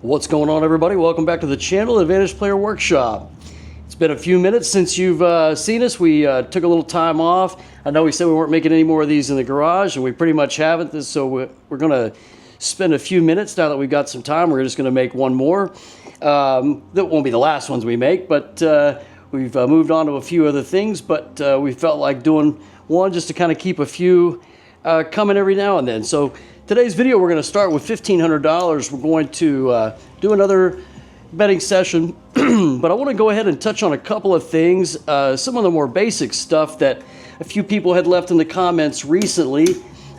What's going on, everybody? Welcome back to the channel, Advantage Player Workshop. It's been a few minutes since you've seen us. We took a little time off. I know we said we weren't making any more of these in the garage, and we pretty much haven't. So we're going to spend a few minutes now that we've got some time. We're just going to make one more. That won't be the last ones we make, but we've moved on to a few other things. But we felt like doing one just to kind of keep a few coming every now and then. So today's video, we're going to start with $1,500. We're going to do another betting session, but I want to go ahead and touch on a couple of things. Some of the more basic stuff that a few people had left in the comments recently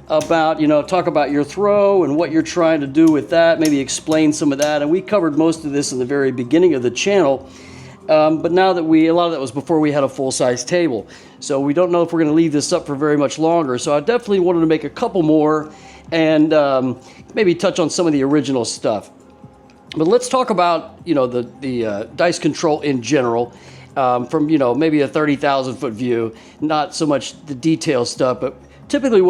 about, talk about your throw and what you're trying to do with that, maybe explain some of that. And we covered most of this in the very beginning of the channel. But now that a lot of that was before we had a full-size table. So we don't know if we're going to leave this up for very much longer. So I definitely wanted to make a couple more and maybe touch on some of the original stuff. But let's talk about, the dice control in general from, maybe a 30,000-foot view, not so much the detail stuff, but typically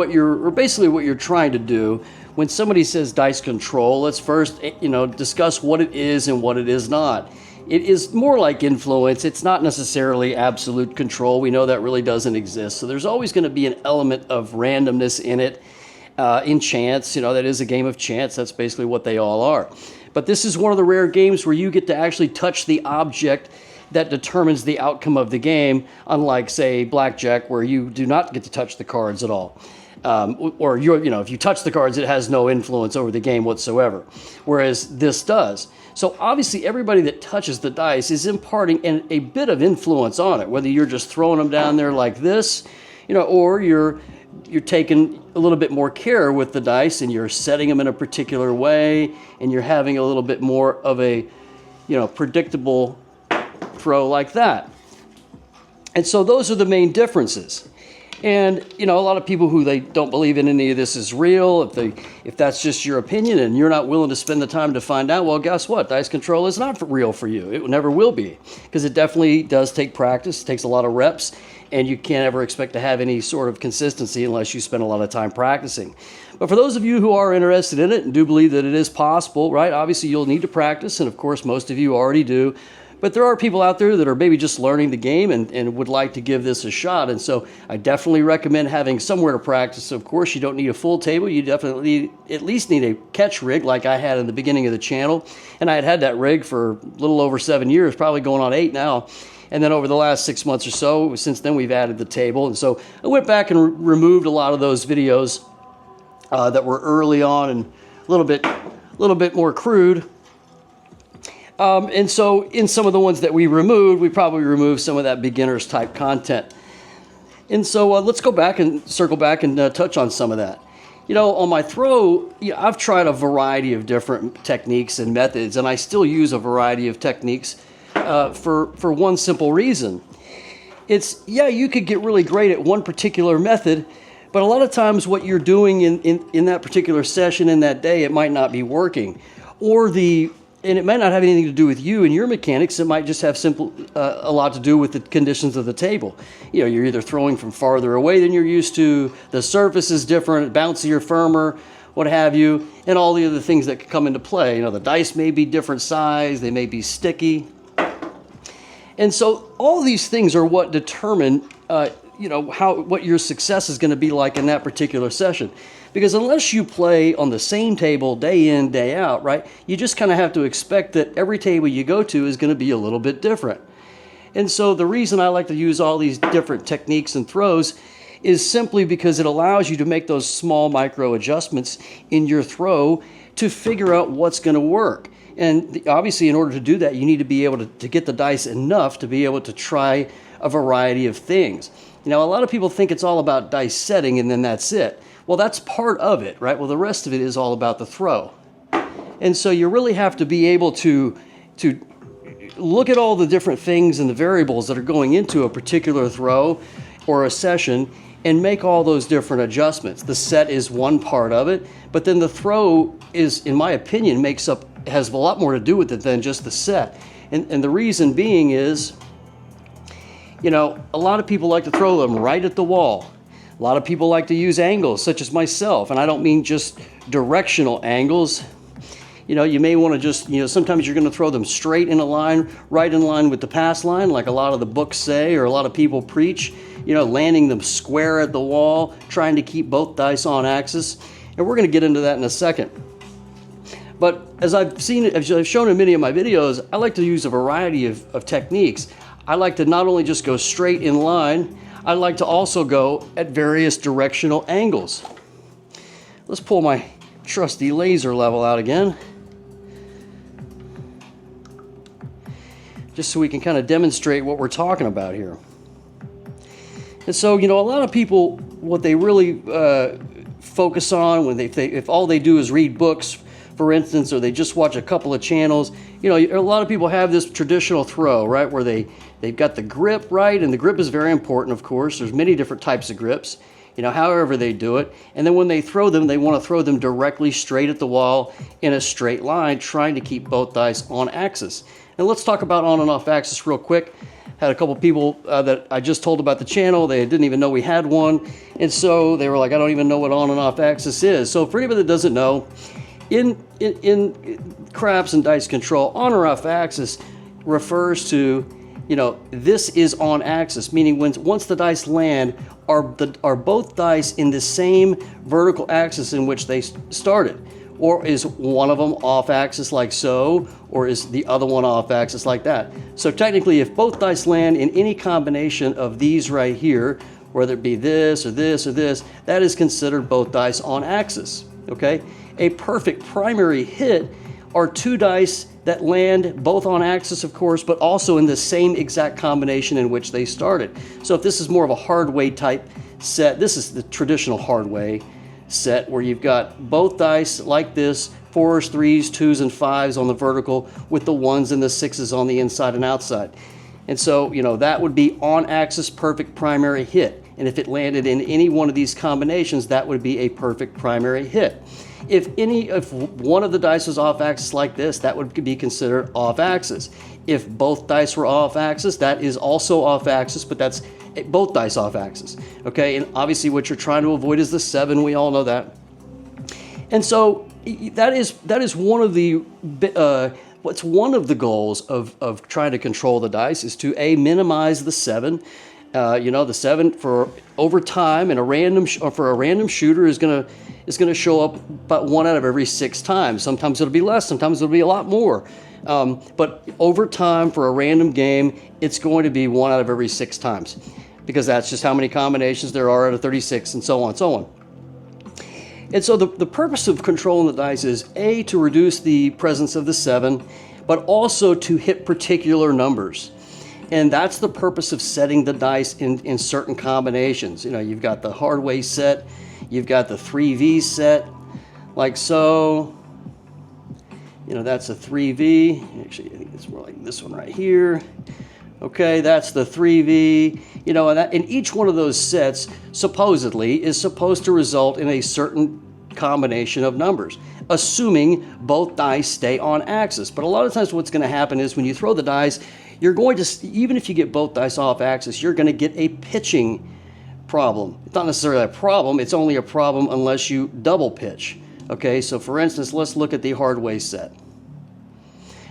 basically what you're trying to do when somebody says dice control. Let's first, discuss what it is and what it is not. It is more like influence. It's not necessarily absolute control. We know that really doesn't exist. So there's always going to be an element of randomness in it, in chance. That is a game of chance. That's basically what they all are. But this is one of the rare games where you get to actually touch the object that determines the outcome of the game, unlike, say, blackjack, where you do not get to touch the cards at all. Or if you touch the cards, it has no influence over the game whatsoever, whereas this does. So obviously everybody that touches the dice is imparting a bit of influence on it, whether you're just throwing them down there like this, or you're taking a little bit more care with the dice and you're setting them in a particular way and you're having a little bit more of a, predictable throw like that. And so those are the main differences. And, a lot of people who they don't believe in any of this is real, if that's just your opinion and you're not willing to spend the time to find out, well, guess what? Dice control is not real for you. It never will be, because it definitely does take practice. It takes a lot of reps, and you can't ever expect to have any sort of consistency unless you spend a lot of time practicing. But for those of you who are interested in it and do believe that it is possible, right, obviously you'll need to practice, and of course most of you already do. But there are people out there that are maybe just learning the game and would like to give this a shot. And so I definitely recommend having somewhere to practice. Of course, you don't need a full table. You definitely at least need a catch rig like I had in the beginning of the channel. And I had that rig for a little over 7 years, probably going on 8 now. And then over the last 6 months or so, since then we've added the table. And so I went back and removed a lot of those videos that were early on and a little bit more crude. And so in some of the ones that we removed, we probably removed some of that beginners type content. And so let's go back and circle back and touch on some of that. On my throw, I've tried a variety of different techniques and methods, and I still use a variety of techniques for one simple reason. You could get really great at one particular method, but a lot of times what you're doing in that particular session in that day, it might not be working. And it might not have anything to do with you and your mechanics. It might just have a lot to do with the conditions of the table. You're either throwing from farther away than you're used to, the surface is different, bouncier, firmer, what have you, and all the other things that could come into play. The dice may be different size, they may be sticky. And so all these things are what determine, what your success is going to be like in that particular session. Because unless you play on the same table day in, day out, right, you just kind of have to expect that every table you go to is going to be a little bit different. And so the reason I like to use all these different techniques and throws is simply because it allows you to make those small micro adjustments in your throw to figure out what's going to work. And obviously, in order to do that, you need to be able to get the dice enough to be able to try a variety of things. A lot of people think it's all about dice setting and then that's it. Well, that's part of it, right? Well, the rest of it is all about the throw. And so you really have to be able to look at all the different things and the variables that are going into a particular throw or a session and make all those different adjustments. The set is one part of it, but then the throw is, in my opinion, has a lot more to do with it than just the set. And the reason being is, a lot of people like to throw them right at the wall. A lot of people like to use angles, such as myself, and I don't mean just directional angles. You may want to just, sometimes you're going to throw them straight in a line, right in line with the pass line, like a lot of the books say, or a lot of people preach, landing them square at the wall, trying to keep both dice on axis. And we're going to get into that in a second. But as I've shown in many of my videos, I like to use a variety of techniques. I like to not only just go straight in line, I like to also go at various directional angles. Let's pull my trusty laser level out again, just so we can kind of demonstrate what we're talking about here. And so, a lot of people, what they really focus on when if all they do is read books, for instance, or they just watch a couple of channels, a lot of people have this traditional throw, right, where they've got the grip, right, and the grip is very important, of course. There's many different types of grips, however they do it. And then when they throw them, they want to throw them directly straight at the wall in a straight line, trying to keep both dice on axis. And let's talk about on and off axis real quick. Had a couple people that I just told about the channel. They didn't even know we had one. And so they were like, I don't even know what on and off axis is. So for anybody that doesn't know, in craps and dice control, on or off axis refers to, this is on axis, meaning once the dice land, are both dice in the same vertical axis in which they started? Or is one of them off axis like so, or is the other one off axis like that? So technically, if both dice land in any combination of these right here, whether it be this or this or this, that is considered both dice on axis, okay? A perfect primary hit are two dice that land both on axis, of course, but also in the same exact combination in which they started. So if this is more of a hard way type set, this is the traditional hard way set where you've got both dice like this, 4s, 3s, 2s, and 5s on the vertical with the 1s and the 6s on the inside and outside. And so, that would be on axis perfect primary hit. And if it landed in any one of these combinations, that would be a perfect primary hit. If one of the dice was off axis like this, that would be considered off axis. If both dice were off axis, that is also off axis, but that's both dice off axis. Okay, and obviously what you're trying to avoid is the 7. We all know that. And so that is one of the what's one of the goals of trying to control the dice is to minimize the 7. The 7 for over time and for a random shooter is gonna show up about 1 out of every 6 times. Sometimes it'll be less, sometimes it'll be a lot more. But over time for a random game, it's going to be 1 out of every 6 times, because that's just how many combinations there are out of 36, and so on and so on. And so the purpose of controlling the dice is to reduce the presence of the 7, but also to hit particular numbers. And that's the purpose of setting the dice in certain combinations. You've got the hard way set, you've got the 3V set, like so. That's a 3V. Actually, I think it's more like this one right here. Okay, that's the 3V. And each one of those sets supposedly is supposed to result in a certain combination of numbers, assuming both dice stay on axis. But a lot of times what's going to happen is when you throw the dice, you're going to, even if you get both dice off axis, you're going to get a pitching problem. It's not necessarily a problem, it's only a problem unless you double pitch. Okay, so for instance, let's look at the hard way set.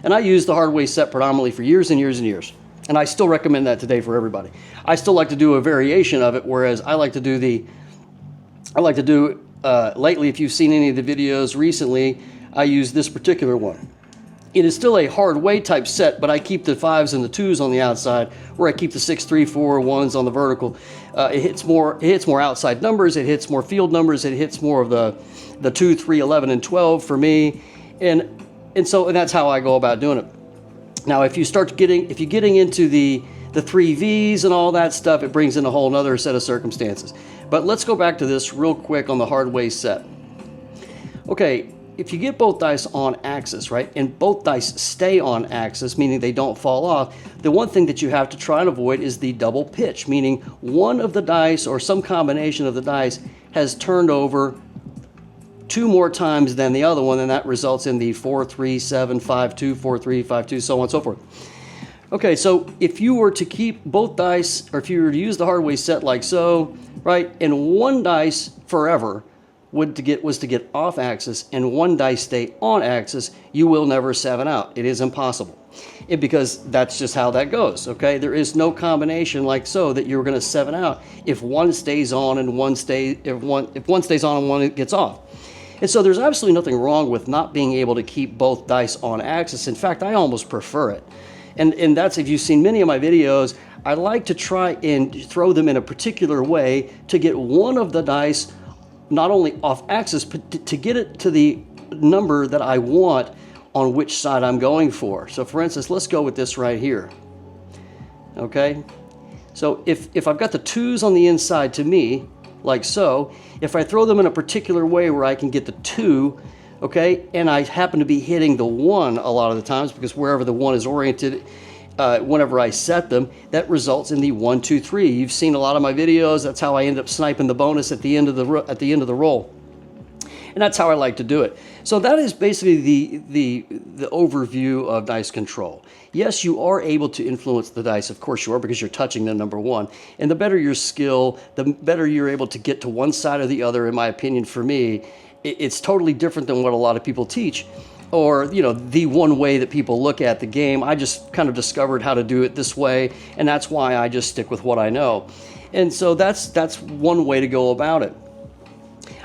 And I used the hard way set predominantly for years and years and years. And I still recommend that today for everybody. I still like to do a variation of it, whereas I like to do lately, if you've seen any of the videos recently, I use this particular one. It is still a hard way type set, but I keep the 5s and the 2s on the outside, where I keep the 6, 3, 4, 1s on the vertical. It hits more outside numbers, it hits more field numbers, it hits more of the 2, 3, 11, and 12 for me. And that's how I go about doing it. Now, if you're getting into the 3Vs and all that stuff, it brings in a whole other set of circumstances. But let's go back to this real quick on the hard way set. Okay, if you get both dice on axis, right, and both dice stay on axis, meaning they don't fall off, the one thing that you have to try and avoid is the double pitch, meaning one of the dice or some combination of the dice has turned over 2 more times than the other one, and that results in the 4, 3, 7, 5, 2, 4, 3, 5, 2, so on and so forth. Okay, so if you were to keep both dice, or if you were to use the hard way set like so, right, and one dice forever was to get off axis and one dice stay on axis, you will never 7 out. It is impossible. Because that's just how that goes, okay? There is no combination like so that you're going to 7 out if one stays on and one stays, if one stays on and one gets off. And so there's absolutely nothing wrong with not being able to keep both dice on axis. In fact, I almost prefer it. And that's, if you've seen many of my videos, I like to try and throw them in a particular way to get one of the dice not only off axis, but to get it to the number that I want on which side I'm going for. So for instance, let's go with this right here. Okay? So if I've got the 2s on the inside to me, like so, if I throw them in a particular way where I can get the 2, okay, and I happen to be hitting the 1 a lot of the times, because wherever the 1 is oriented, whenever I set them, that results in the 1, 2, 3. You've seen a lot of my videos. That's how I end up sniping the bonus at the end of the roll, and that's how I like to do it. So that is basically the overview of dice control. Yes, you are able to influence the dice. Of course you are, because you're touching them, number one. And the better your skill, the better you're able to get to one side or the other. In my opinion, for me, it's totally different than what a lot of people teach, or, you know, the one way that people look at the game. I just kind of discovered how to do it this way, and that's why I just stick with what I know. And so that's one way to go about it.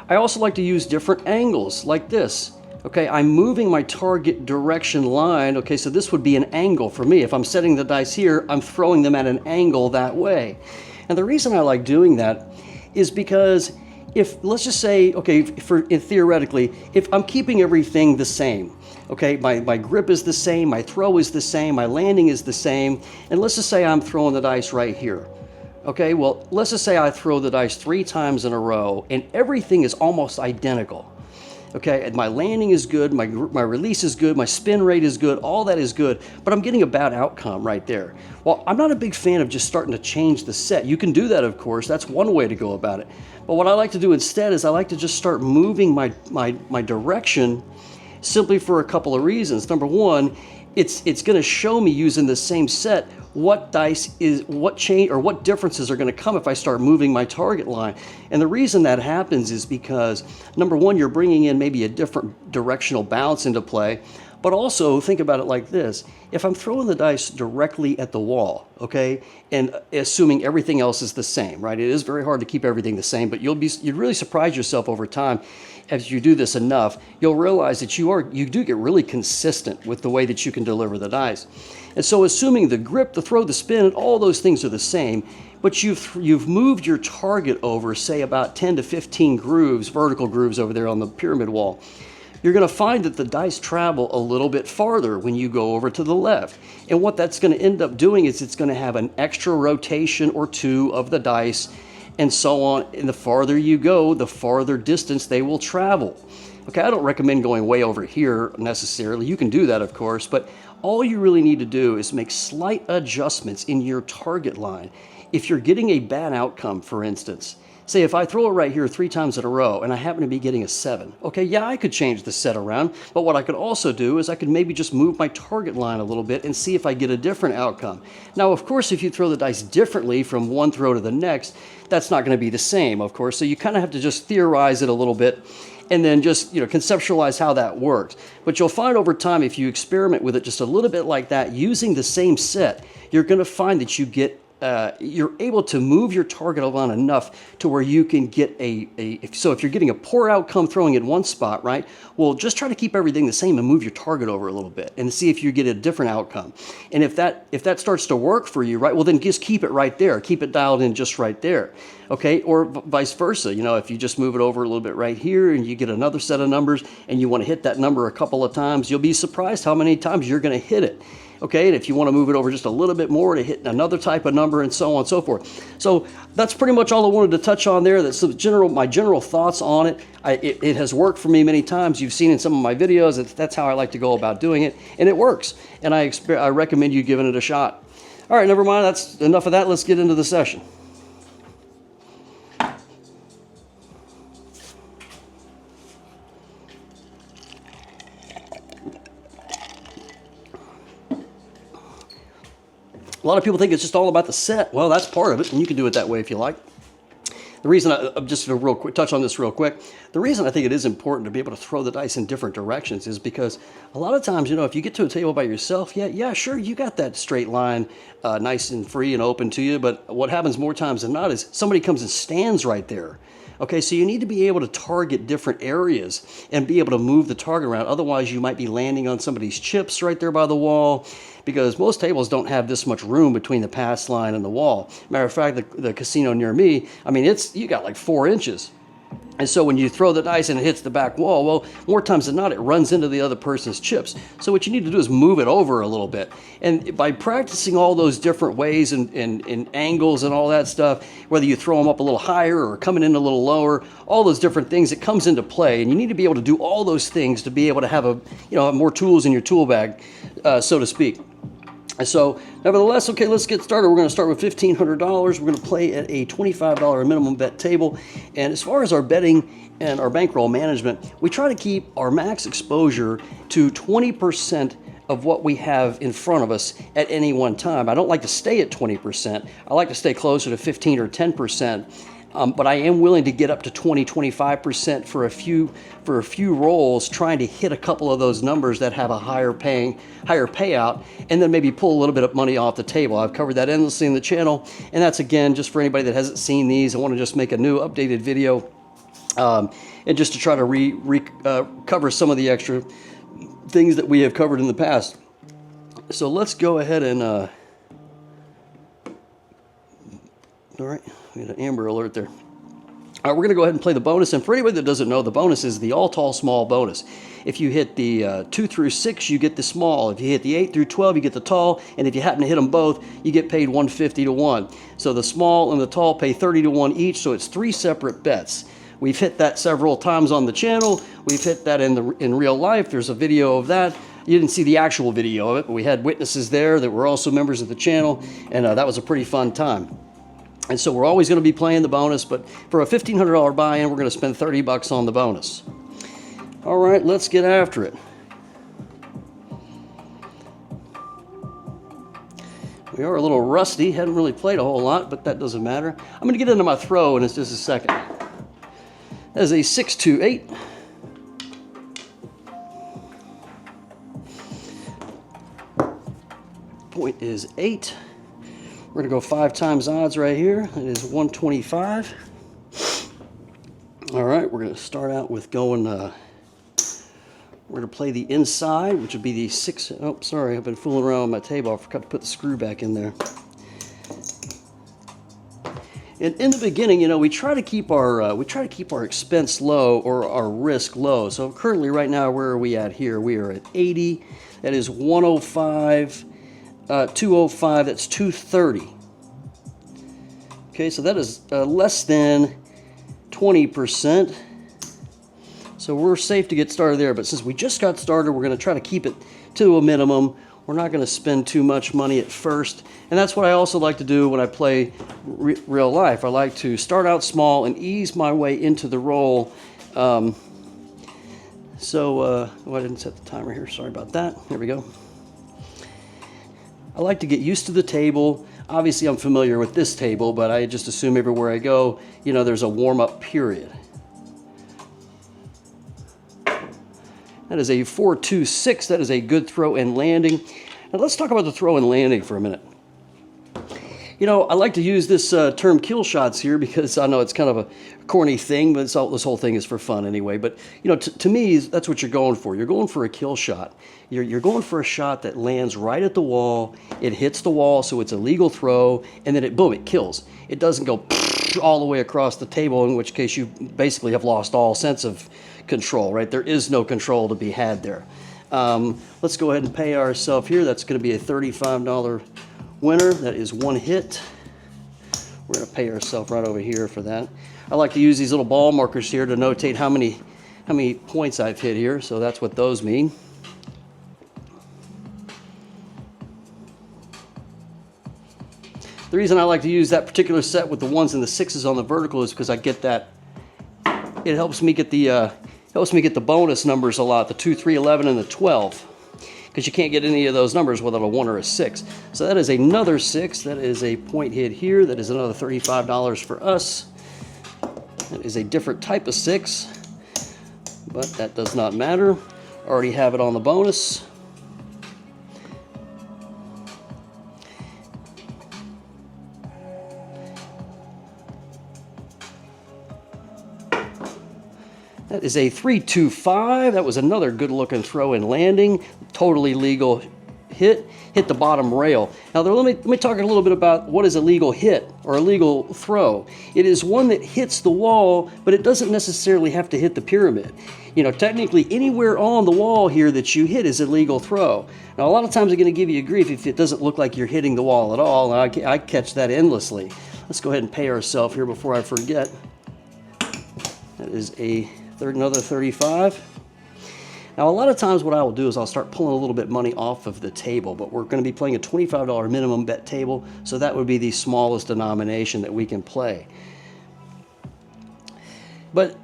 I also like to use different angles like this. Okay, I'm moving my target direction line. Okay, so this would be an angle for me. If I'm setting the dice here, I'm throwing them at an angle that way. And the reason I like doing that is because if, let's just say, okay, theoretically, if I'm keeping everything the same, okay, my grip is the same, my throw is the same, my landing is the same, and let's just say I'm throwing the dice right here. Okay, well, let's just say I throw the dice 3 times in a row and everything is almost identical. Okay, and my landing is good, my release is good, my spin rate is good, all that is good, but I'm getting a bad outcome right there. Well, I'm not a big fan of just starting to change the set. You can do that, of course. That's one way to go about it. But what I like to do instead is I like to just start moving my direction, simply for a couple of reasons. Number one, it's going to show me using the same set what differences are going to come if I start moving my target line. And the reason that happens is because, number one, you're bringing in maybe a different directional balance into play, but also think about it like this. If I'm throwing the dice directly at the wall, okay, and assuming everything else is the same, right? It is very hard to keep everything the same, but you'd really surprise yourself over time. As you do this enough, you'll realize that you do get really consistent with the way that you can deliver the dice. And so assuming the grip, the throw, the spin, all those things are the same, but you've moved your target over, say, about 10 to 15 grooves, vertical grooves over there on the pyramid wall, you're going to find that the dice travel a little bit farther when you go over to the left. And what that's going to end up doing is it's going to have an extra rotation or two of the dice, and so on. And the farther you go, the farther distance they will travel. Okay, I don't recommend going way over here necessarily. You can do that, of course, but all you really need to do is make slight adjustments in your target line. If you're getting a bad outcome, for instance, say if I throw it right here 3 times in a row and I happen to be getting a 7, okay, yeah, I could change the set around, but what I could also do is I could maybe just move my target line a little bit and see if I get a different outcome. Now, of course, if you throw the dice differently from one throw to the next, that's not going to be the same, of course, so you kind of have to just theorize it a little bit and then just, you know, conceptualize how that works. But you'll find over time, if you experiment with it just a little bit like that, using the same set, you're going to find that you get you're able to move your target around enough to where you can get so if you're getting a poor outcome throwing in one spot, right? Well, just try to keep everything the same and move your target over a little bit and see if you get a different outcome. And if that starts to work for you, right, well, then just keep it right there. Keep it dialed in just right there. Okay, or vice versa. You know, if you just move it over a little bit right here and you get another set of numbers and you want to hit that number a couple of times, you'll be surprised how many times you're going to hit it. Okay, and if you want to move it over just a little bit more to hit another type of number and so on and so forth. So that's pretty much all I wanted to touch on there. That's my general thoughts on it. It has worked for me many times. You've seen in some of my videos. That's how I like to go about doing it, and it works. And I recommend you giving it a shot. All right, never mind. That's enough of that. Let's get into the session. A lot of people think it's just all about the set. Well, that's part of it, and you can do it that way if you like. The reason I'm just going to real quick touch on this real quick. The reason I think it is important to be able to throw the dice in different directions is because a lot of times, you know, if you get to a table by yourself, yeah, sure, you got that straight line nice and free and open to you. But what happens more times than not is somebody comes and stands right there. Okay, so you need to be able to target different areas and be able to move the target around. Otherwise, you might be landing on somebody's chips right there by the wall, because most tables don't have this much room between the pass line and the wall. Matter of fact, the casino near me, I mean, you got like 4 inches. And so when you throw the dice and it hits the back wall, well, more times than not, it runs into the other person's chips. So what you need to do is move it over a little bit. And by practicing all those different ways and angles and all that stuff, whether you throw them up a little higher or coming in a little lower, all those different things, it comes into play. And you need to be able to do all those things to be able to have more tools in your tool bag, so to speak. And so, nevertheless, okay, let's get started. We're going to start with $1,500. We're going to play at a $25 minimum bet table. And as far as our betting and our bankroll management, we try to keep our max exposure to 20% of what we have in front of us at any one time. I don't like to stay at 20%. I like to stay closer to 15 or 10%. But I am willing to get up to 20, 25% for a few rolls, trying to hit a couple of those numbers that have a higher payout, and then maybe pull a little bit of money off the table. I've covered that endlessly in the channel, and that's, again, just for anybody that hasn't seen these. I want to just make a new updated video, and just to try to cover some of the extra things that we have covered in the past. So let's go ahead and all right. We had an Amber Alert there. All right, we're going to go ahead and play the bonus. And for anybody that doesn't know, the bonus is the all tall small bonus. If you hit the 2 through 6, you get the small. If you hit the 8 through 12, you get the tall. And if you happen to hit them both, you get paid 150 to 1. So the small and the tall pay 30 to 1 each. So it's 3 separate bets. We've hit that several times on the channel. We've hit that in real life. There's a video of that. You didn't see the actual video of it, but we had witnesses there that were also members of the channel. And that was a pretty fun time. And so we're always going to be playing the bonus, but for a $1,500 buy-in, we're going to spend $30 on the bonus. All right, let's get after it. We are a little rusty, hadn't really played a whole lot, but that doesn't matter. I'm going to get into my throw in just a second. That is a 6-2-8. Point is 8. We're going to go 5 times odds right here. It is 125. All right, we're going to start out with going, we're going to play the inside, which would be the 6. Oh, sorry, I've been fooling around with my table. I forgot to put the screw back in there. And in the beginning, you know, we try to keep our expense low, or our risk low. So currently right now, where are we at here? We are at 80. That is 105. 205, that's 230. Okay, so that is less than 20%. So we're safe to get started there, but since we just got started, we're going to try to keep it to a minimum. We're not going to spend too much money at first. And that's what I also like to do when I play real life. I like to start out small and ease my way into the roll. Oh, I didn't set the timer here. Sorry about that. There we go. I like to get used to the table. Obviously, I'm familiar with this table, but I just assume everywhere I go, you know, there's a warm-up period. That is a 4-2-6. That is a good throw and landing. Now, let's talk about the throw and landing for a minute. You know, I like to use this term kill shots here because I know it's kind of a corny thing, but this whole thing is for fun anyway. But, you know, to me, that's what you're going for. You're going for a kill shot. You're going for a shot that lands right at the wall. It hits the wall, so it's a legal throw, and then boom, it kills. It doesn't go all the way across the table, in which case you basically have lost all sense of control, right? There is no control to be had there. Let's go ahead and pay ourselves here. That's going to be a $35 winner. That is 1 hit. We're going to pay ourselves right over here for that. I like to use these little ball markers here to notate how many points I've hit here, so that's what those mean. The reason I like to use that particular set with the 1s and the 6s on the vertical is because I get that. It helps me get the bonus numbers a lot, the 2, 3, 11, and the 12. Because you can't get any of those numbers without a 1 or a 6. So that is another 6. That is a point hit here. That is another $35 for us. That is a different type of 6, but that does not matter. Already have it on the bonus. That is a 3-2-5. That was another good looking throw and landing. Totally legal hit. Hit the bottom rail. Now let me talk a little bit about what is a legal hit or a legal throw. It is one that hits the wall, but it doesn't necessarily have to hit the pyramid. You know, technically anywhere on the wall here that you hit is a legal throw. Now a lot of times they're going to give you grief if it doesn't look like you're hitting the wall at all, and I catch that endlessly. Let's go ahead and pay ourselves here before I forget. That is another 35. Now, a lot of times what I will do is I'll start pulling a little bit money off of the table, but we're going to be playing a $25 minimum bet table, so that would be the smallest denomination that we can play. But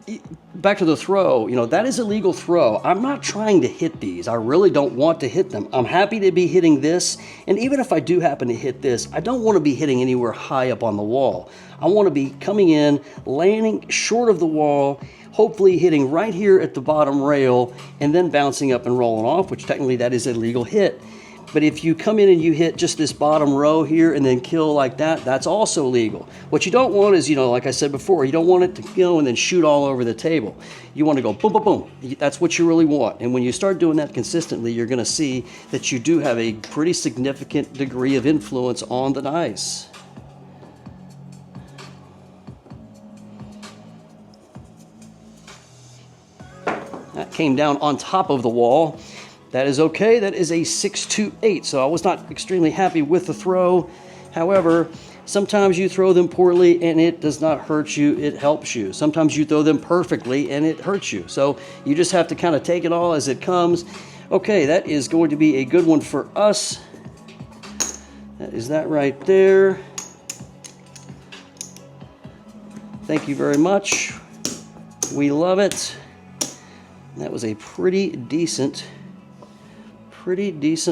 back to the throw, you know, that is a legal throw. I'm not trying to hit these. I really don't want to hit them. I'm happy to be hitting this, and even if I do happen to hit this, I don't want to be hitting anywhere high up on the wall. I want to be coming in, landing short of the wall, hopefully hitting right here at the bottom rail, and then bouncing up and rolling off, which technically that is a legal hit. But if you come in and you hit just this bottom row here and then kill like that, that's also legal. What you don't want is, you know, like I said before, you don't want it to go and then shoot all over the table. You want to go boom, boom, boom. That's what you really want. And when you start doing that consistently, you're going to see that you do have a pretty significant degree of influence on the dice. That came down on top of the wall. That is okay. That is a 6-2-8. So I was not extremely happy with the throw. However, sometimes you throw them poorly and it does not hurt you. It helps you. Sometimes you throw them perfectly and it hurts you. So you just have to kind of take it all as it comes. Okay, that is going to be a good one for us. That is that right there. Thank you very much. We love it. That was a pretty decent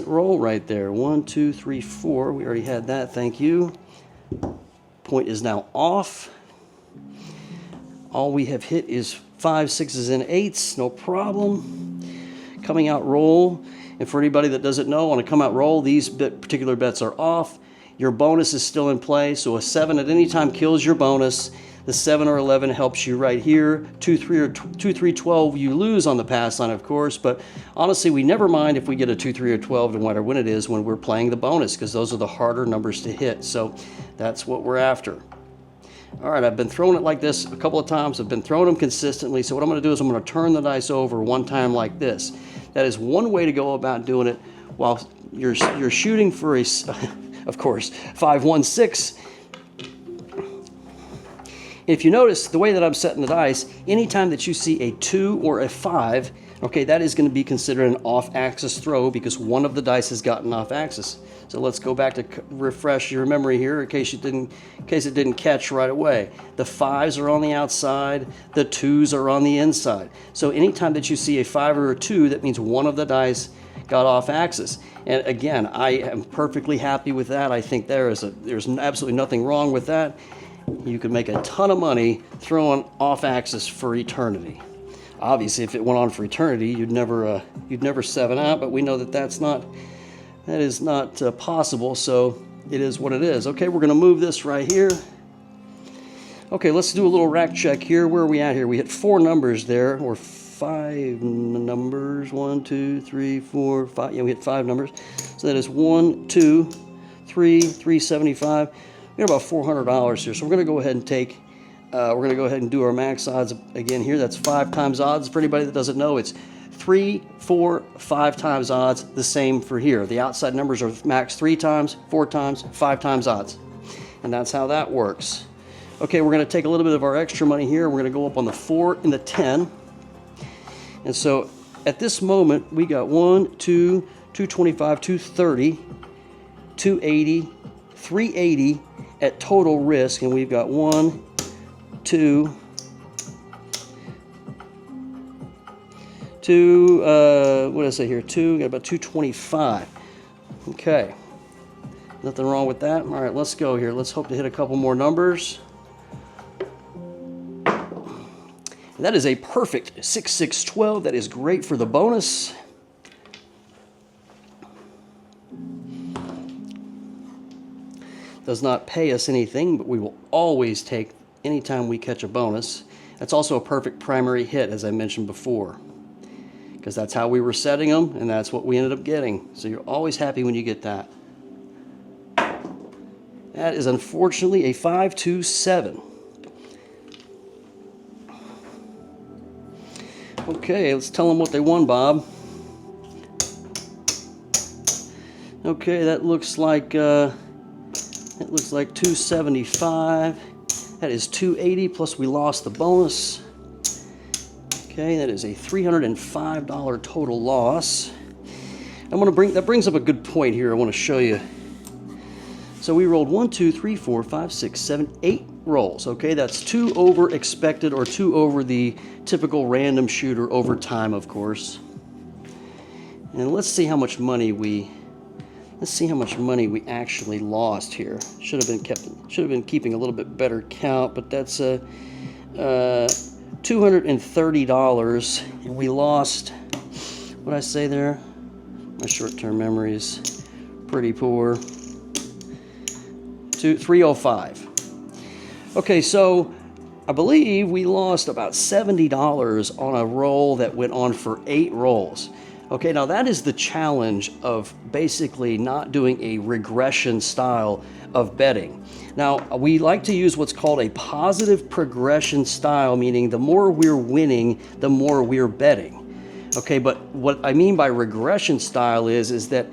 roll right there. 1, 2, 3, 4. We already had that. Thank you. Point is now off. All we have hit is 5, 6s, and 8s. No problem. Coming out roll. And for anybody that doesn't know, on a come out roll, these particular bets are off. Your bonus is still in play. So a 7 at any time kills your bonus. The 7 or 11 helps you right here. 2, 3, or 2, 3, 12 you lose on the pass line, of course, but honestly, we never mind if we get a 2, 3, or 12 no matter when it is when we're playing the bonus, because those are the harder numbers to hit. So that's what we're after. All right, I've been throwing it like this a couple of times. I've been throwing them consistently. So what I'm going to do is I'm going to turn the dice over one time like this. That is one way to go about doing it while you're shooting for a, of course, 5, 1, 6. If you notice the way that I'm setting the dice, anytime that you see a 2 or a 5, okay, that is going to be considered an off-axis throw because one of the dice has gotten off-axis. So let's go back to refresh your memory here in case it didn't catch right away. The 5s are on the outside, the 2s are on the inside. So anytime that you see a 5 or a 2, that means one of the dice got off-axis. And again, I am perfectly happy with that. I think there's absolutely nothing wrong with that. You could make a ton of money throwing off-axis for eternity. Obviously, if it went on for eternity, you'd never 7 out. But we know that that is not possible. So it is what it is. Okay, we're going to move this right here. Okay, let's do a little rack check here. Where are we at here? We hit 4 numbers there, or 5 numbers. 1, 2, 3, 4, 5. Yeah, we hit 5 numbers. So that is 1, 2, 3, 375. We got about $400 here, so we're going to go ahead and do our max odds again here. That's 5 times odds. For anybody that doesn't know, it's 3, 4, 5 times odds. The same for here. The outside numbers are max 3 times, 4 times, 5 times odds, and that's how that works. Okay, we're going to take a little bit of our extra money here. We're going to go up on the 4 and the 10, and so at this moment we got 1, 2, 225, 230, 280, 380 at total risk, and we've got 1, 2, what did I say here? 2, we got about 225. Okay, nothing wrong with that. All right, let's go here. Let's hope to hit a couple more numbers. That is a perfect 6-6-12. That is great for the bonus. Does not pay us anything, but we will always take anytime we catch a bonus. That's also a perfect primary hit, as I mentioned before, because that's how we were setting them, and that's what we ended up getting. So you're always happy when you get that. That is unfortunately a 5-2-7. Okay, let's tell them what they won, Bob. Okay, that looks like 275. That is 280 plus we lost the bonus. Okay, that is a $305 total loss. That brings up a good point here. I want to show you. So we rolled 1, 2, 3, 4, 5, 6, 7, 8 rolls. Okay, that's 2 over expected, or 2 over the typical random shooter over time, of course. And let's see how much money we actually lost here. Should have been keeping a little bit better count, but that's $230, and we lost. What did I say there? My short-term memory is pretty poor. 305. Okay, so I believe we lost about $70 on a roll that went on for 8 rolls. Okay, now that is the challenge of basically not doing a regression style of betting. Now, we like to use what's called a positive progression style, meaning the more we're winning, the more we're betting. Okay, but what I mean by regression style is that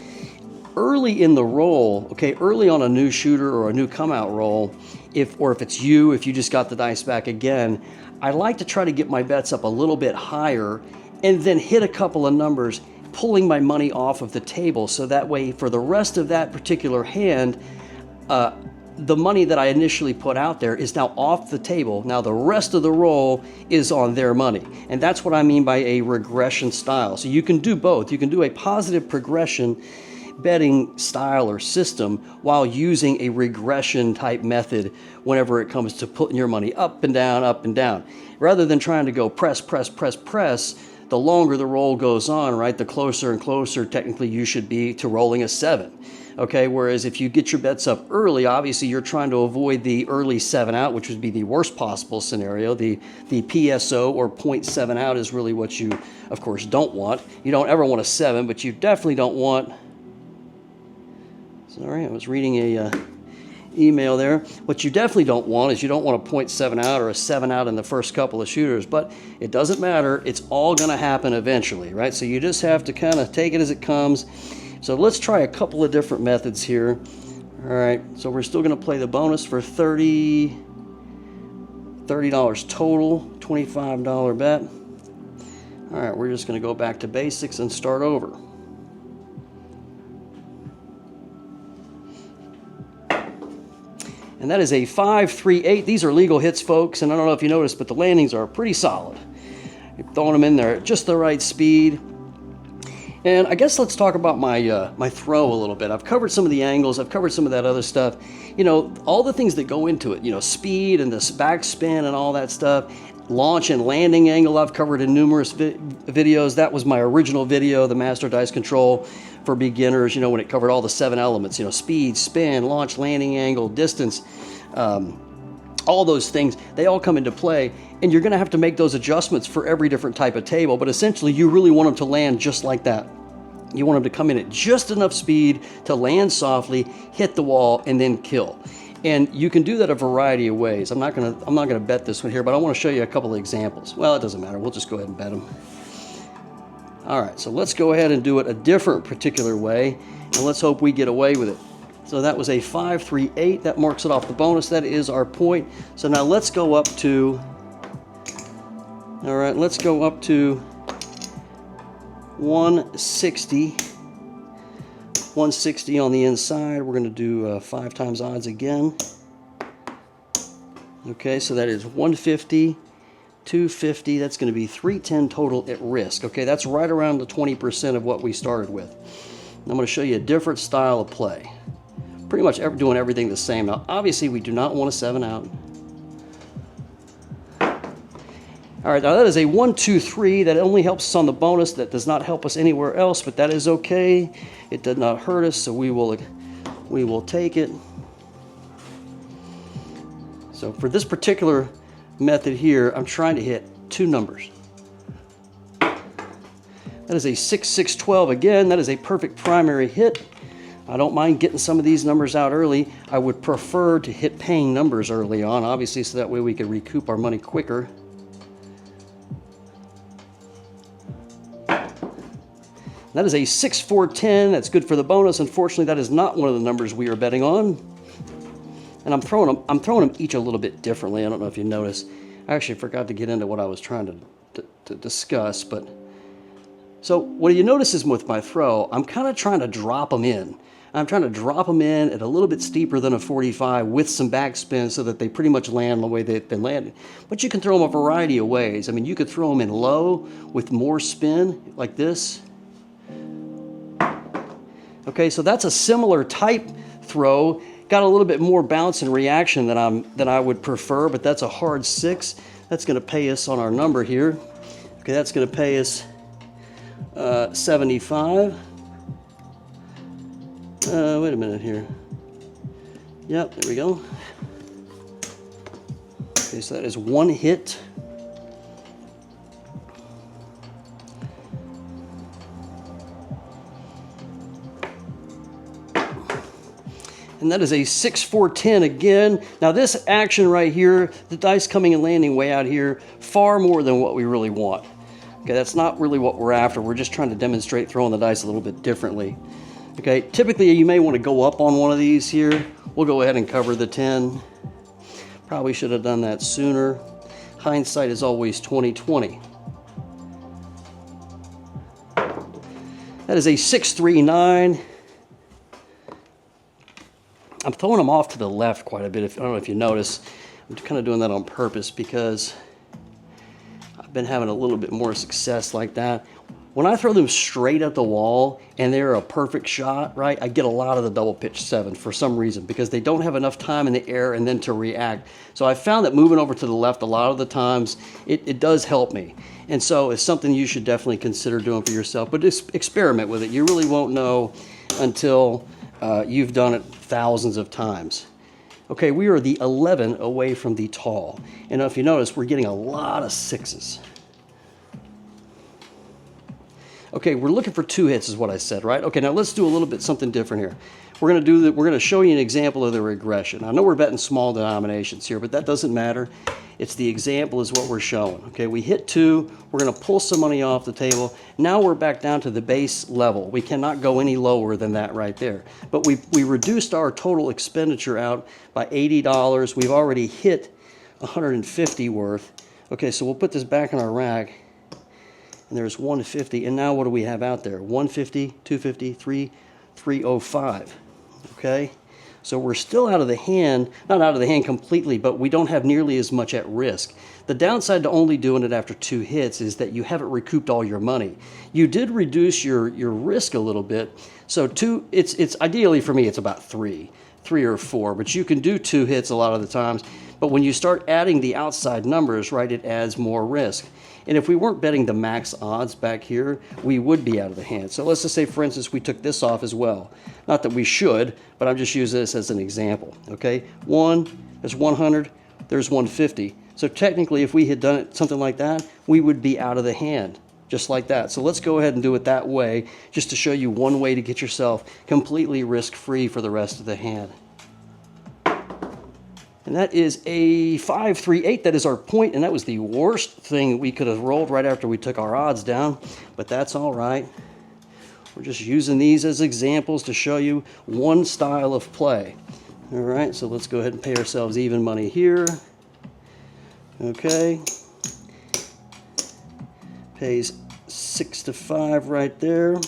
early in the roll, okay, early on a new shooter or a new come-out roll, if it's you just got the dice back again, I like to try to get my bets up a little bit higher and then hit a couple of numbers, pulling my money off of the table, so that way for the rest of that particular hand, the money that I initially put out there is now off the table. Now the rest of the roll is on their money. And that's what I mean by a regression style. So you can do both. You can do a positive progression betting style or system while using a regression type method whenever it comes to putting your money up and down, rather than trying to go press. The longer the roll goes on, right, the closer and closer technically you should be to rolling a 7. Okay, whereas if you get your bets up early, obviously you're trying to avoid the early 7 out, which would be the worst possible scenario. The PSO or 0.7 out is really what you, of course, don't want. You don't ever want a 7, but you definitely don't want... Sorry, I was reading a email there. What you definitely don't want is you don't want a 0.7 out or a 7 out in the first couple of shooters, but it doesn't matter. It's all going to happen eventually, right? So you just have to kind of take it as it comes. So let's try a couple of different methods here. All right, so we're still going to play the bonus for $30 total, $25 bet. All right, we're just going to go back to basics and start over. And that is a 5-3-8. These are legal hits, folks, and I don't know if you noticed, but the landings are pretty solid. You're throwing them in there at just the right speed. And I guess let's talk about my throw a little bit. I've covered some of the angles. I've covered some of that other stuff. You know, all the things that go into it, you know, speed and this backspin and all that stuff. Launch and landing angle I've covered in numerous videos. That was my original video, the Master Dice Control for Beginners, you know, when it covered all the 7 elements, you know, speed, spin, launch, landing angle, distance, all those things, they all come into play, and you're going to have to make those adjustments for every different type of table, but essentially you really want them to land just like that. You want them to come in at just enough speed to land softly, hit the wall, and then kill. And you can do that a variety of ways. I'm not gonna bet this one here, but I want to show you a couple of examples. Well, it doesn't matter. We'll just go ahead and bet them. All right, so let's go ahead and do it a different particular way, and let's hope we get away with it. So that was a 5-3-8. That marks it off the bonus. That is our point. So now let's go up to, all right, let's go up to 160. 160 on the inside. We're going to do 5 times odds again. Okay, so that is 150. 250, that's going to be 310 total at risk. Okay, that's right around the 20% of what we started with. I'm going to show you a different style of play. Pretty much doing everything the same. Now, obviously, we do not want a 7 out. All right, now that is a 1, 2, 3. That only helps us on the bonus. That does not help us anywhere else, but that is okay. It did not hurt us, so we will take it. So for this particular method here, I'm trying to hit 2 numbers. That is a 6, 6, 12. Again, that is a perfect primary hit. I don't mind getting some of these numbers out early. I would prefer to hit paying numbers early on, obviously, so that way we can recoup our money quicker. That is a 6, 4, 10. That's good for the bonus. Unfortunately, that is not one of the numbers we are betting on. And I'm throwing them each a little bit differently. I don't know if you notice. I actually forgot to get into what I was trying to discuss. But so what you notice is with my throw, I'm kind of trying to drop them in. I'm trying to drop them in at a little bit steeper than a 45 with some backspin so that they pretty much land the way they've been landing. But you can throw them a variety of ways. I mean, you could throw them in low with more spin like this. Okay, so that's a similar type throw. Got a little bit more bounce and reaction than I would prefer, but that's a hard 6. That's going to pay us on our number here. Okay, that's going to pay us 75. Wait a minute here. Yep, there we go. Okay, so that is 1 hit. And that is a 6, 4, 10 again. Now this action right here, the dice coming and landing way out here, far more than what we really want. Okay, that's not really what we're after. We're just trying to demonstrate throwing the dice a little bit differently. Okay, typically you may want to go up on one of these here. We'll go ahead and cover the 10. Probably should have done that sooner. Hindsight is always 20/20. That is a 6, 3, 9. I'm throwing them off to the left quite a bit. I don't know if you notice. I'm kind of doing that on purpose because I've been having a little bit more success like that. When I throw them straight at the wall and they're a perfect shot, right, I get a lot of the double pitch 7 for some reason because they don't have enough time in the air and then to react. So I found that moving over to the left a lot of the times, it does help me. And so it's something you should definitely consider doing for yourself. But just experiment with it. You really won't know until you've done it thousands of times. Okay, we are the 11 away from the tall. And if you notice, we're getting a lot of 6s. Okay, we're looking for 2 hits is what I said, right? Okay, now let's do a little bit something different here. We're going to show you an example of the regression. I know we're betting small denominations here, but that doesn't matter. It's the example is what we're showing. Okay, we hit 2. We're going to pull some money off the table. Now we're back down to the base level. We cannot go any lower than that right there. But we reduced our total expenditure out by $80. We've already hit $150 worth. Okay, so we'll put this back in our rack. And there's 150. And now what do we have out there? 150, 250, 305. Okay? So we're still out of the hand, not out of the hand completely, but we don't have nearly as much at risk. The downside to only doing it after 2 hits is that you haven't recouped all your money. You did reduce your risk a little bit. So it's ideally for me, it's about 3 or 4, but you can do 2 hits a lot of the times. But when you start adding the outside numbers, right, it adds more risk. And if we weren't betting the max odds back here, we would be out of the hand. So let's just say, for instance, we took this off as well. Not that we should, but I'm just using this as an example, okay? 1, there's 100, there's 150. So technically, if we had done it something like that, we would be out of the hand, just like that. So let's go ahead and do it that way, just to show you one way to get yourself completely risk-free for the rest of the hand. And that is a 5-3-8. That is our point, and that was the worst thing we could have rolled right after we took our odds down, but that's all right. We're just using these as examples to show you one style of play. All right, so let's go ahead and pay ourselves even money here. Okay. Pays 6 to 5 right there.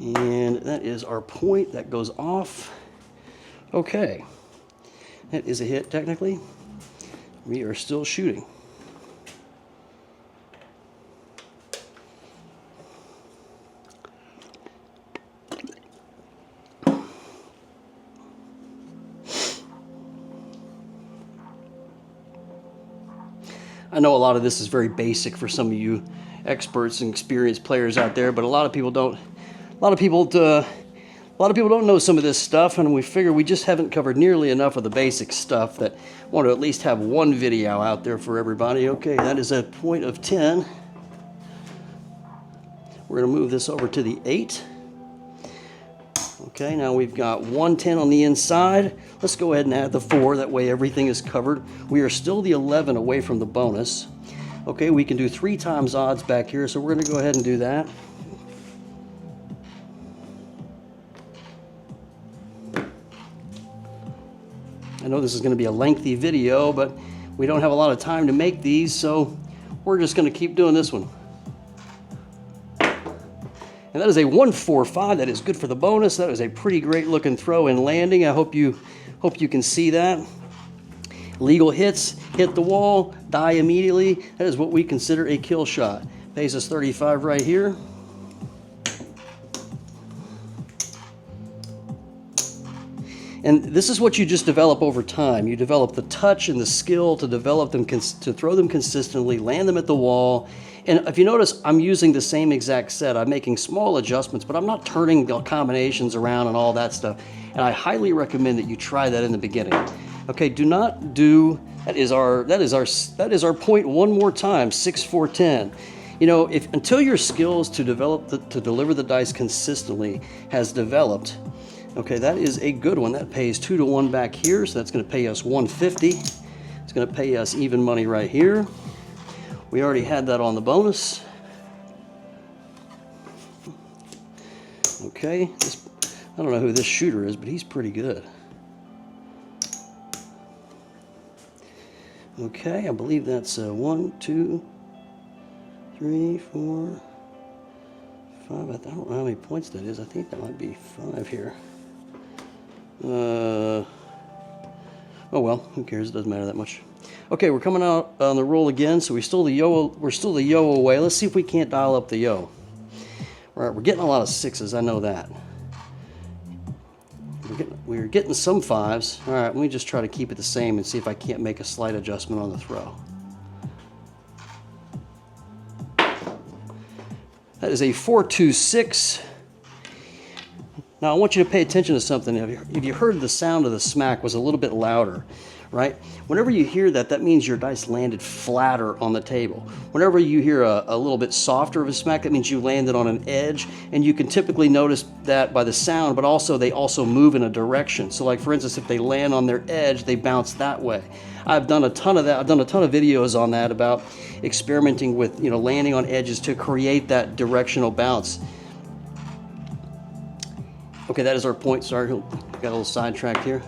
And that is our point. That goes off. Okay. That is a hit, technically. We are still shooting. I know a lot of this is very basic for some of you experts and experienced players out there, but a lot of people don't. A lot of people don't know some of this stuff, and we figure we just haven't covered nearly enough of the basic stuff that want to at least have one video out there for everybody. Okay, that is a point of 10. We're going to move this over to the 8. Okay, now we've got 110 on the inside. Let's go ahead and add the 4. That way everything is covered. We are still the 11 away from the bonus. Okay, we can do 3 times odds back here, so we're going to go ahead and do that. I know this is going to be a lengthy video, but we don't have a lot of time to make these, so we're just going to keep doing this one. And that is a 145. That is good for the bonus. That is a pretty great looking throw and landing. I hope you can see that. Legal hits, hit the wall, die immediately. That is what we consider a kill shot. Pays us 35 right here. And this is what you just develop over time. You develop the touch and the skill to develop them, to throw them consistently, land them at the wall. And if you notice, I'm using the same exact set. I'm making small adjustments, but I'm not turning the combinations around and all that stuff. And I highly recommend that you try that in the beginning. Okay, do not do, that is our point one more time, 6, 4, 10. You know, until your skills to deliver the dice consistently has developed. Okay, that is a good one. That pays 2 to 1 back here, so that's going to pay us 150. It's going to pay us even money right here. We already had that on the bonus. Okay, I don't know who this shooter is, but he's pretty good. Okay, I believe that's 1, 2, 3, 4, 5. I don't know how many points that is. I think that might be 5 here. Oh well, who cares? It doesn't matter that much. Okay, we're coming out on the roll again, so we're still the yo away. Let's see if we can't dial up the yo. All right, we're getting a lot of 6s, I know that. We're getting some 5s. All right, let me just try to keep it the same and see if I can't make a slight adjustment on the throw. That is a 4-2-6. Now I want you to pay attention to something. If you heard the sound of the smack was a little bit louder, right? Whenever you hear that, that means your dice landed flatter on the table. Whenever you hear a little bit softer of a smack, that means you landed on an edge, and you can typically notice that by the sound, but also they also move in a direction. So like for instance, if they land on their edge, they bounce that way. I've done a ton of that. I've done a ton of videos on that about experimenting with, you know, landing on edges to create that directional bounce. Okay, that is our point. Sorry, got a little sidetracked here.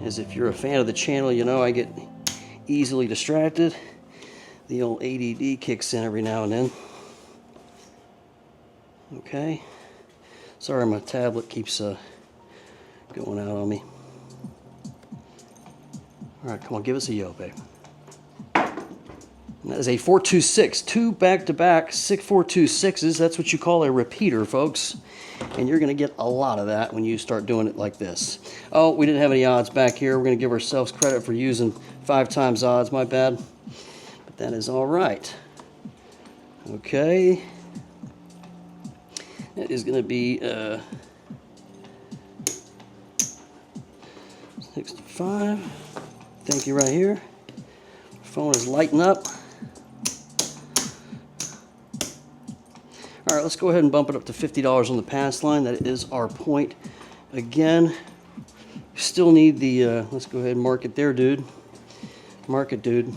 As if you're a fan of the channel, you know I get easily distracted. The old ADD kicks in every now and then. Okay. Sorry, my tablet keeps going out on me. All right, come on, give us a yo, babe. And that is a 4-2-6. 2 back-to-back 4-2-6s. That's what you call a repeater, folks. And you're going to get a lot of that when you start doing it like this. Oh, we didn't have any odds back here. We're going to give ourselves credit for using 5 times odds. My bad. But that is all right. Okay. That is going to be 65. Thank you right here. Phone is lighting up. All right, let's go ahead and bump it up to $50 on the pass line. That is our point. Again, still need the, let's go ahead and mark it there, dude. Mark it, dude.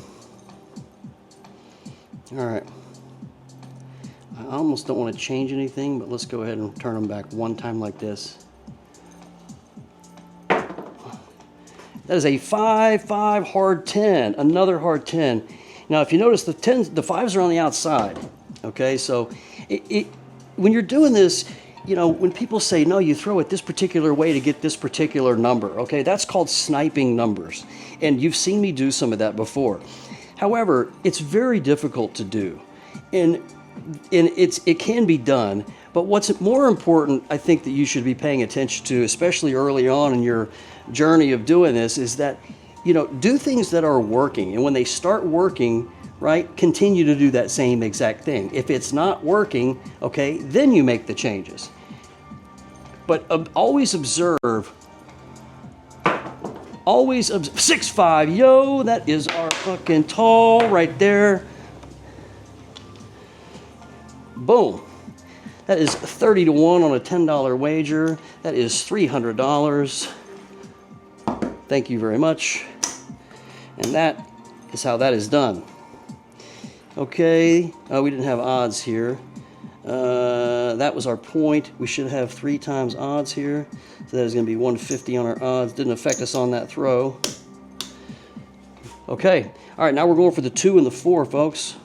All right. I almost don't want to change anything, but let's go ahead and turn them back one time like this. That is a 5-5 hard 10, another hard 10. Now, if you notice, the 5s are on the outside. Okay, so when you're doing this, you know, when people say, no, you throw it this particular way to get this particular number, okay, that's called sniping numbers. And you've seen me do some of that before. However, it's very difficult to do. And it can be done, but what's more important, I think, that you should be paying attention to, especially early on in your journey of doing this, is that you know, do things that are working. And when they start working, right, continue to do that same exact thing. If it's not working, okay, then you make the changes. But always observe. Always observe. 6'5", yo, that is our fucking tall right there. Boom. That is 30 to 1 on a $10 wager. That is $300. Thank you very much. And that is how that is done. Okay, we didn't have odds here. That was our point. We should have 3 times odds here. So that is going to be 150 on our odds. Didn't affect us on that throw. Okay, all right, now we're going for the 2 and the 4, folks.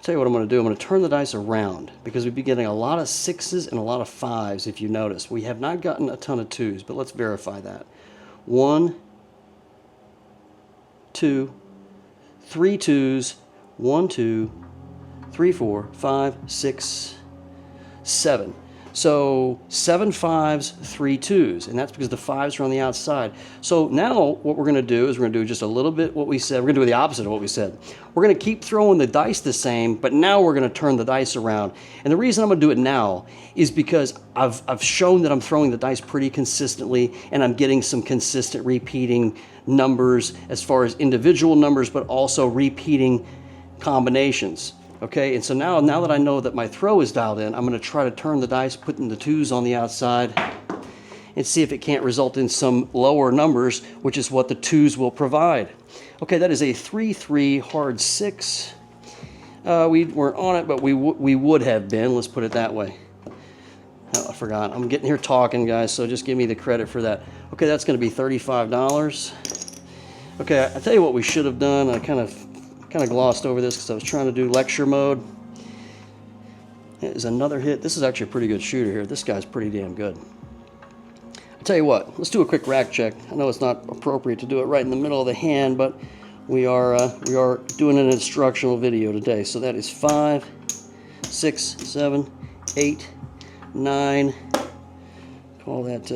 Tell you what I'm going to do. I'm going to turn the dice around because we've been getting a lot of 6s and a lot of 5s. If you notice, we have not gotten a ton of 2s, but let's verify that. 1, 2, 3 2s, 1, 2, 3, 4, 5, 6, 7. So 7 5s, 3 2s, and that's because the 5s are on the outside. So now what we're going to do is we're going to do just a little bit what we said. We're going to do the opposite of what we said. We're going to keep throwing the dice the same, but now we're going to turn the dice around. And the reason I'm going to do it now is because I've shown that I'm throwing the dice pretty consistently, and I'm getting some consistent repeating numbers as far as individual numbers, but also repeating combinations. Okay, and so now that I know that my throw is dialed in, I'm going to try to turn the dice, putting the 2s on the outside, and see if it can't result in some lower numbers, which is what the 2s will provide. Okay, that is a 3-3 hard 6. We weren't on it, but we would have been. Let's put it that way. Oh, I forgot. I'm getting here talking, guys, so just give me the credit for that. Okay, that's going to be $35. Okay, I tell you what we should have done. I kind of glossed over this because I was trying to do lecture mode. It is another hit. This is actually a pretty good shooter here. This guy's pretty damn good. I'll tell you what, let's do a quick rack check. I know it's not appropriate to do it right in the middle of the hand, but we are doing an instructional video today. So that is 5, 6, 7, 8, 9. Call that,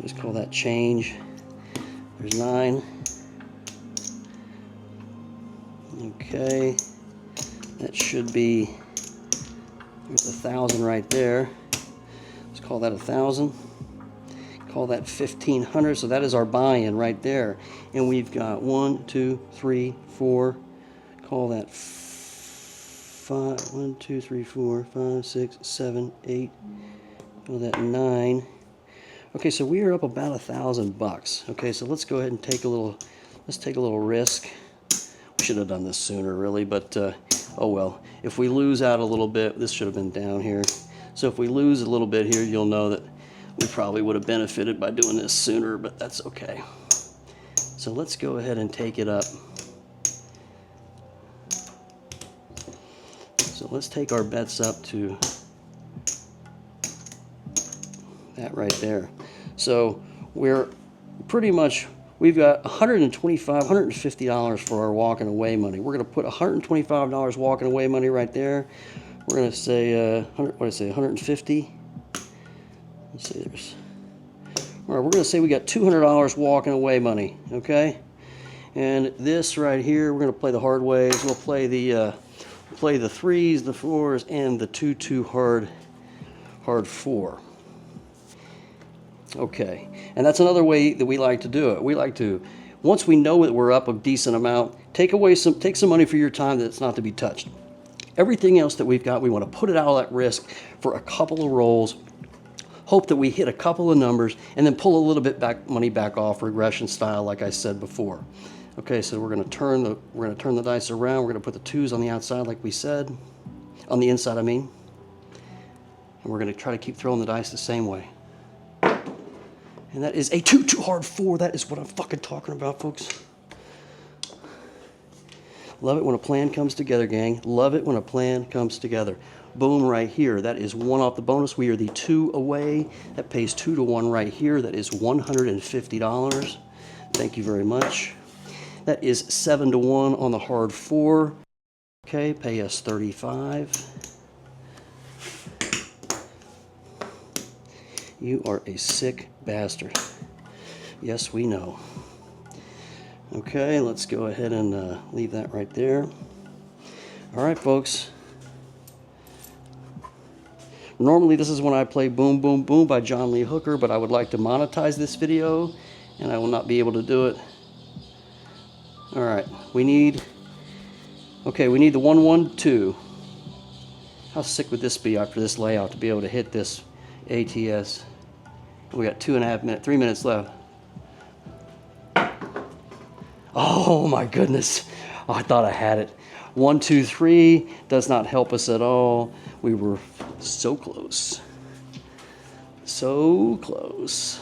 just call that change. There's 9. Okay, that should be, there's 1,000 right there. Let's call that 1,000. Call that 1,500. So that is our buy-in right there. And we've got 1, 2, 3, 4. Call that 5. 1, 2, 3, 4, 5, 6, 7, 8. Call that 9. Okay, so we are up about $1,000. Okay, so let's go ahead and take a little risk. Should have done this sooner, really, but oh well. If we lose out a little bit, this should have been down here. So if we lose a little bit here, you'll know that we probably would have benefited by doing this sooner, but that's okay. So let's go ahead and take it up. So let's take our bets up to that right there. So we're pretty much, we've got $125, $150 for our walking away money. We're going to put $125 walking away money right there. We're going to say, what did I say, 150? Let's see, there's, all right, we're going to say we got $200 walking away money, okay? And this right here, we're going to play the hard ways. We'll play the 3s, the 4s, and the 2-2 hard 4. Okay, and that's another way that we like to do it. We like to, once we know that we're up a decent amount, take some money for your time that's not to be touched. Everything else that we've got, we want to put it out at risk for a couple of rolls, hope that we hit a couple of numbers, and then pull a little bit money back off regression style, like I said before. Okay, so we're going to turn the dice around. We're going to put the 2s on the outside, like we said, on the inside, I mean, and we're going to try to keep throwing the dice the same way. And that is a 2-2 hard 4. That is what I'm fucking talking about, folks. Love it when a plan comes together, gang. Love it when a plan comes together. Boom, right here. That is 1 off the bonus. We are the 2 away. That pays 2 to 1 right here. That is $150. Thank you very much. That is 7 to 1 on the hard 4. Okay, pay us 35. You are a sick bastard. Yes, we know. Okay, let's go ahead and leave that right there. All right, folks. Normally, this is when I play Boom, Boom, Boom by John Lee Hooker, but I would like to monetize this video, and I will not be able to do it. All right, we need the 112. How sick would this be after this layout to be able to hit this ATS? We got 2.5 minutes, 3 minutes left. Oh my goodness. Oh, I thought I had it. 1, 2, 3 does not help us at all. We were so close. So close.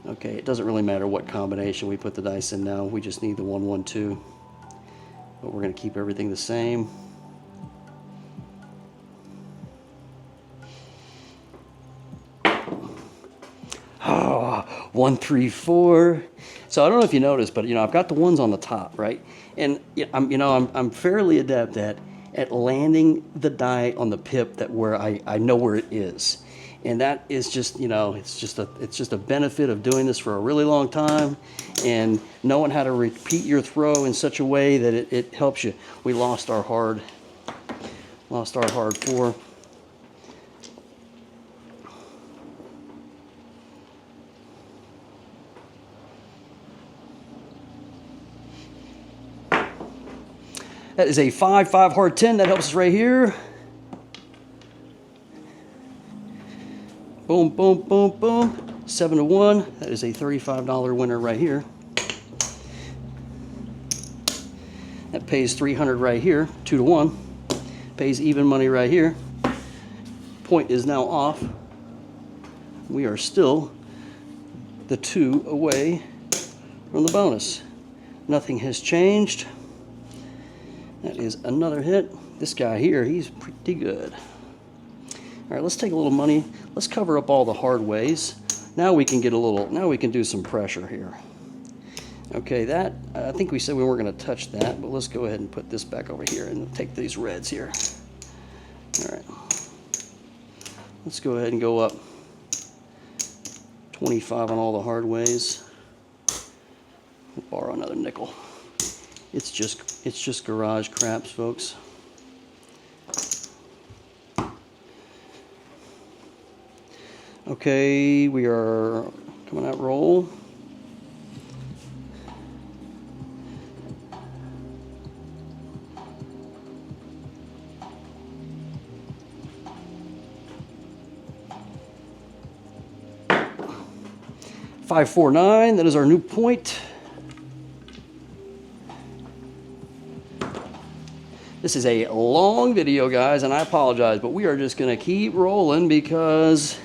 Okay, it doesn't really matter what combination we put the dice in now. We just need the 1, 1, 2. But we're going to keep everything the same. Oh, 1, 3, 4. So I don't know if you noticed, but I've got the ones on the top, right? And I'm fairly adept at landing the die on the pip where I know where it is. And that is just, it's just a benefit of doing this for a really long time and knowing how to repeat your throw in such a way that it helps you. We lost our hard 4. That is a 5, 5 hard 10. That helps us right here. Boom, boom, boom, boom. 7 to 1. That is a $35 winner right here. That pays 300 right here. 2 to 1. Pays even money right here. Point is now off. We are still the 2 away from the bonus. Nothing has changed. That is another hit. This guy here, he's pretty good. All right, let's take a little money. Let's cover up all the hard ways. Now we can do some pressure here. Okay, that, I think we said we weren't going to touch that, but let's go ahead and put this back over here and take these reds here. All right. Let's go ahead and go up 25 on all the hard ways. We'll borrow another nickel. It's just garage craps, folks. Okay, we are coming out roll. $549, that is our new point. This is a long video, guys, and I apologize, but we are just going to keep rolling because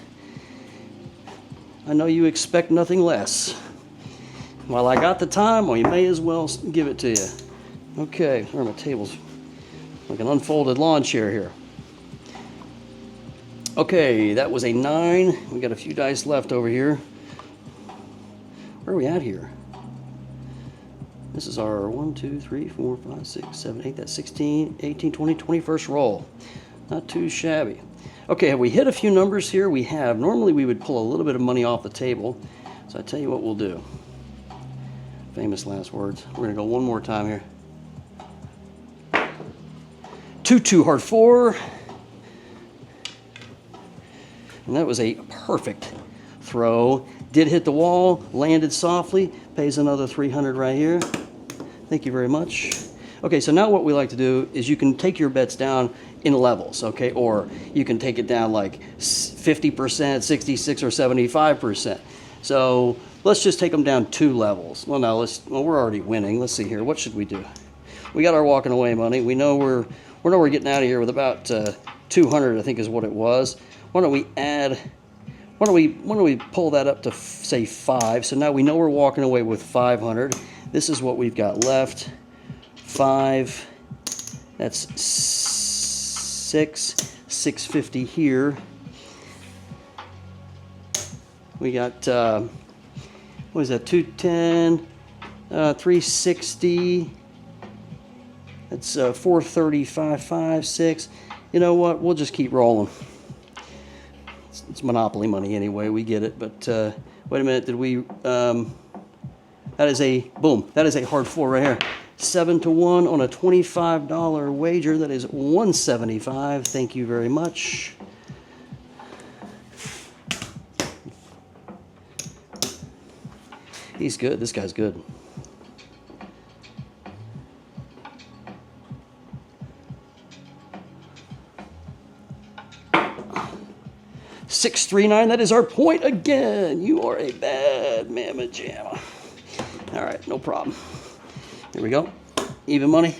I know you expect nothing less. While I got the time, well, you may as well give it to you. Okay, where are my tables? Like an unfolded lawn chair here. Okay, that was a 9. We got a few dice left over here. Where are we at here? This is our 1, 2, 3, 4, 5, 6, 7, 8. That's 16, 18, 20, 21st roll. Not too shabby. Okay, have we hit a few numbers here? We have. Normally we would pull a little bit of money off the table. So I tell you what we'll do. Famous last words. We're going to go one more time here. 2, 2 hard 4. And that was a perfect throw. Did hit the wall, landed softly, pays another 300 right here. Thank you very much. Okay, so now what we like to do is you can take your bets down in levels, okay? Or you can take it down like 50%, 66 or 75%. So let's just take them down 2 levels. Well, now we're already winning. Let's see here. What should we do? We got our walking away money. We know we're getting out of here with about 200, I think is what it was. Why don't we pull that up to say 5? So now we know we're walking away with 500. This is what we've got left. 5. That's 6. 650 here. We got what is that? 210. 360. That's 435, 5, 6. You know what? We'll just keep rolling. It's Monopoly money anyway. We get it. But wait a minute. Did we? That is a boom. That is a hard floor right here. 7 to 1 on a $25 wager. That is $175. Thank you very much. He's good. This guy's good. $639. That is our point again. You are a bad mamma jamma. All right, no problem. Here we go. Even money.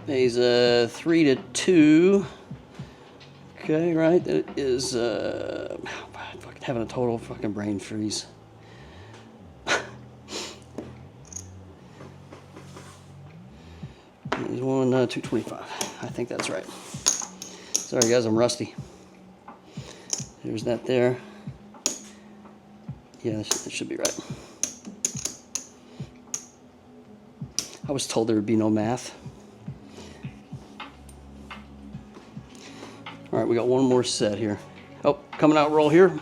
He's 3 to 2. Okay, right. That is fucking having a total fucking brain freeze. He's won 225. I think that's right. Sorry guys, I'm rusty. There's that there. Yeah, that should be right. I was told there would be no math. All right, we got one more set here. Oh, coming out roll here.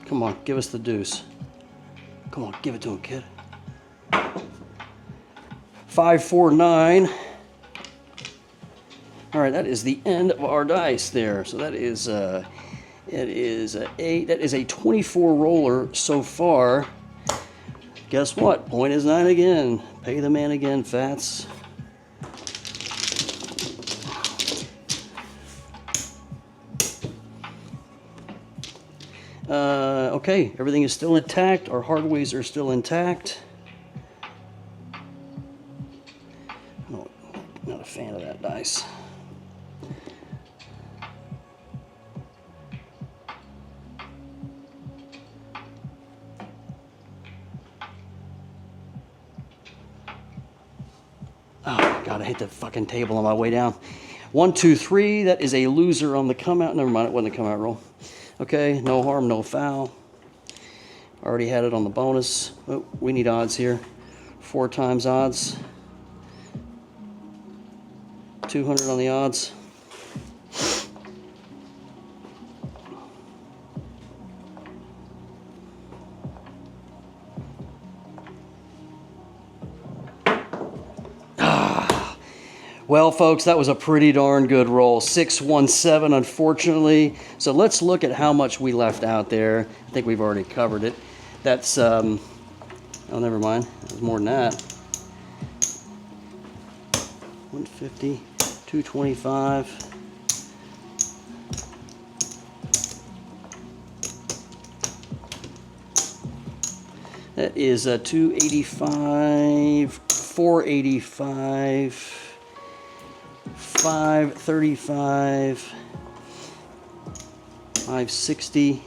Come on, give us the deuce. Come on, give it to him, kid. 549. All right, that is the end of our dice there. So that is it is a 8. That is a 24 roller so far. Guess what? Point is 9 again. Pay the man again, Fats. Okay, everything is still intact. Our hardways are still intact. No, not a fan of that dice. Oh, God, I hit the fucking table on my way down. 1, 2, 3. That is a loser on the come out. Never mind, it wasn't a come out roll. Okay, no harm, no foul. Already had it on the bonus. Oh, we need odds here. 4 times odds. 200 on the odds. Well, folks, that was a pretty darn good roll. 617, unfortunately. So let's look at how much we left out there. I think we've already covered it. That's, oh, never mind. That was more than that. 150, 225. That is 285, 485. 535, 560.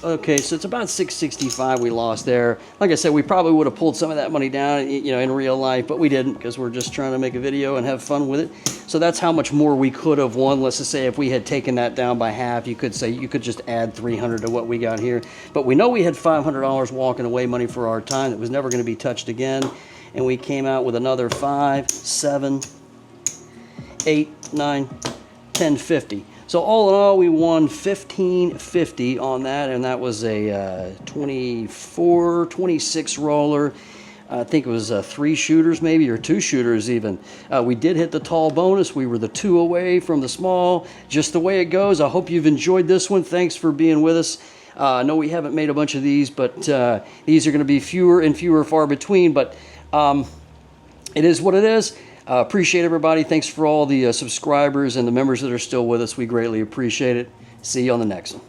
Okay, so it's about 665 we lost there. Like I said, we probably would have pulled some of that money down, you know, in real life, but we didn't because we're just trying to make a video and have fun with it. So that's how much more we could have won. Let's just say if we had taken that down by half, you could say you could just add 300 to what we got here. But we know we had $500 walking away money for our time that was never going to be touched again. And we came out with another 5, 7, 8, 9, 10, 50. So all in all, we won $15.50 on that, and that was a 24, 26 roller. I think it was 3 shooters maybe, or 2 shooters even. We did hit the tall bonus. We were the 2 away from the small. Just the way it goes. I hope you've enjoyed this one. Thanks for being with us. I know we haven't made a bunch of these, but these are going to be fewer and fewer far between, but it is what it is. Appreciate everybody. Thanks for all the subscribers and the members that are still with us. We greatly appreciate it. See you on the next one.